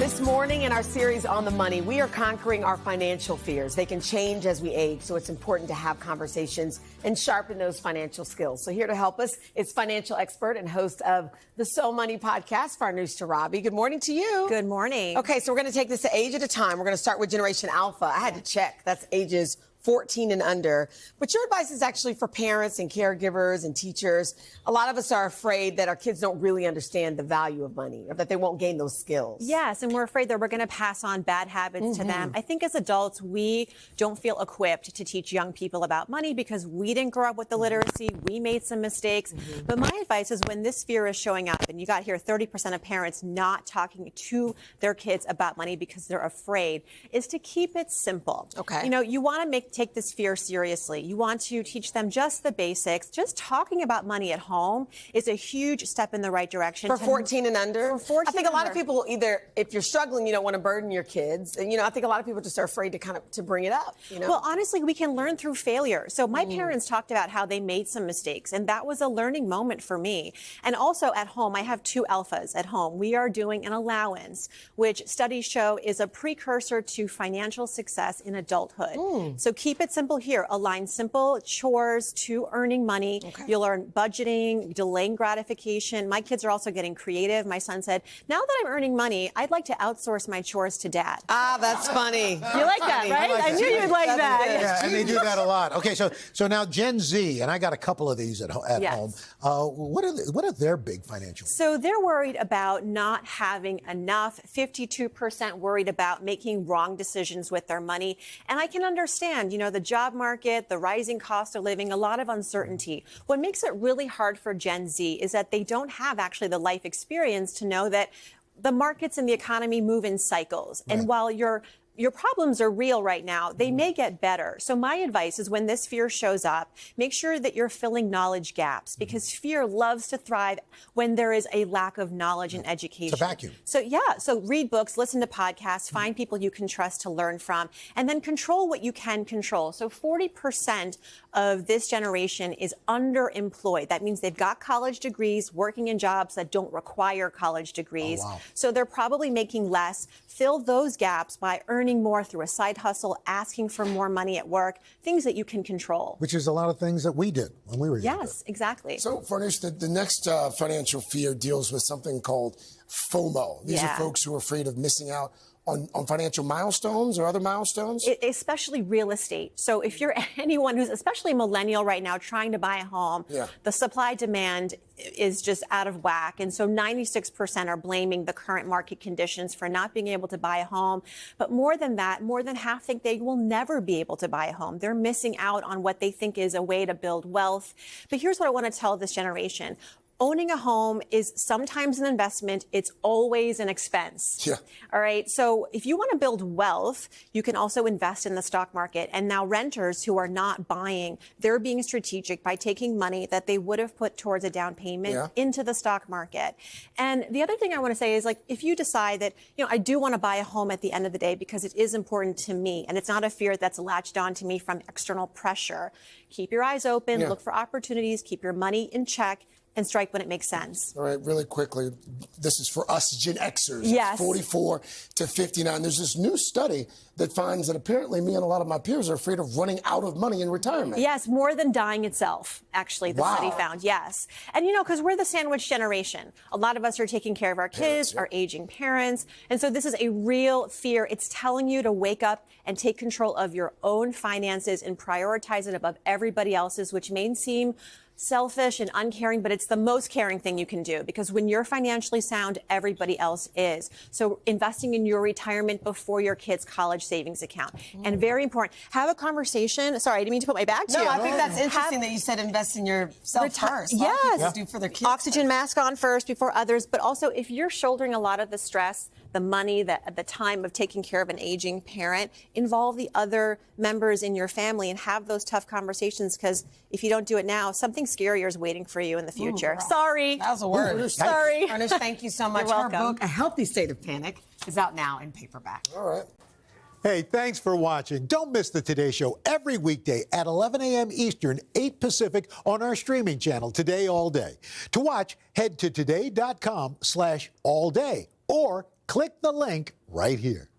This morning in our series on the money, we are conquering our financial fears. They can change as we age, so it's important to have conversations and sharpen those financial skills. So here to help us is financial expert and host of the So Money podcast, Farnoosh Torabi. Good morning to you. Good morning. Okay, so we're going to take this a age at a time. We're going to start with Generation Alpha. I had to check. That's ages 14 and under. But your advice is actually for parents and caregivers and teachers. A lot of us are afraid that our kids don't really understand the value of money or that they won't gain those skills. Yes, and we're afraid that we're going to pass on bad habits to them. I think as adults, we don't feel equipped to teach young people about money because we didn't grow up with the literacy. We made some mistakes. But my advice is when this fear is showing up, and you got here 30% of parents not talking to their kids about money because they're afraid, is to keep it simple. Okay. You know, you want to take this fear seriously. You want to teach them just the basics. Just talking about money at home is a huge step in the right direction. For 14 and under? For 14 I think a lot of people either, if you're struggling, you don't want to burden your kids. And, I think a lot of people just are afraid to bring it up, Well, honestly, we can learn through failure. So my parents talked about how they made some mistakes, and that was a learning moment for me. And also at home, I have two alphas at home. We are doing an allowance, which studies show is a precursor to financial success in adulthood. So keep it simple here. Align simple chores to earning money. Okay. You'll learn budgeting, delaying gratification. My kids are also getting creative. My son said, now that I'm earning money, I'd like to outsource my chores to dad. Ah, that's funny. You like that, right? I knew you'd like that. Yeah, and they do that a lot. Okay, so now Gen Z, and I got a couple of these at home. What are their big financial? So they're worried about not having enough. 52% worried about making wrong decisions with their money. And I can understand, the job market, the rising cost of living, a lot of uncertainty. What makes it really hard for Gen Z is that they don't have actually the life experience to know that the markets and the economy move in cycles. Right. And while your problems are real right now, they may get better. So my advice is when this fear shows up, make sure that you're filling knowledge gaps because fear loves to thrive when there is a lack of knowledge and education. It's a vacuum. So read books, listen to podcasts, find people you can trust to learn from, and then control what you can control. So 40% of this generation is underemployed. That means they've got college degrees, working in jobs that don't require college degrees. Oh, wow. So they're probably making less. Fill those gaps by earning more through a side hustle, asking for more money at work, things that you can control. Which is a lot of things that we did when we were younger. Yes, exactly. So, Farnoosh, the next financial fear deals with something called FOMO. These are folks who are afraid of missing out on financial milestones or other milestones? Especially real estate. So if you're anyone who's especially a millennial right now trying to buy a home, the supply demand is just out of whack. And so 96% are blaming the current market conditions for not being able to buy a home. But more than that, more than half think they will never be able to buy a home. They're missing out on what they think is a way to build wealth. But here's what I want to tell this generation. Owning a home is sometimes an investment. It's always an expense. Yeah. All right. So if you want to build wealth, you can also invest in the stock market. And now renters who are not buying, they're being strategic by taking money that they would have put towards a down payment into the stock market. And the other thing I want to say is, if you decide that, I do want to buy a home at the end of the day because it is important to me and it's not a fear that's latched on to me from external pressure, keep your eyes open, look for opportunities, keep your money in check, and strike when it makes sense. All right, really quickly, this is for us Gen Xers, yes. 44 to 59. There's this new study that finds that apparently me and a lot of my peers are afraid of running out of money in retirement. Yes, more than dying itself, actually, the study found, yes. And, because we're the sandwich generation. A lot of us are taking care of our kids, our aging parents. And so this is a real fear. It's telling you to wake up and take control of your own finances and prioritize it above everybody else's, which may seem selfish and uncaring, but it's the most caring thing you can do because when you're financially sound, everybody else is. So investing in your retirement before your kid's college savings account. And very important, have a conversation. Sorry, I didn't mean to put my back to you. No, I think that's interesting that you said invest in yourself first. Yes. Do for their kids. Oxygen mask on first before others, but also if you're shouldering a lot of the stress, the money that at the time of taking care of an aging parent, involve the other members in your family and have those tough conversations because if you don't do it now, something scarier is waiting for you in the future. Ooh, sorry. That was a word. Sorry. Farnoosh, thank you so much. You're Her welcome. book, A Healthy State of Panic, is out now in paperback. All right. Hey, thanks for watching. Don't miss the Today Show every weekday at 11 a.m. Eastern, 8 Pacific on our streaming channel, Today All Day. To watch, head to today.com/allday or Click the link right here.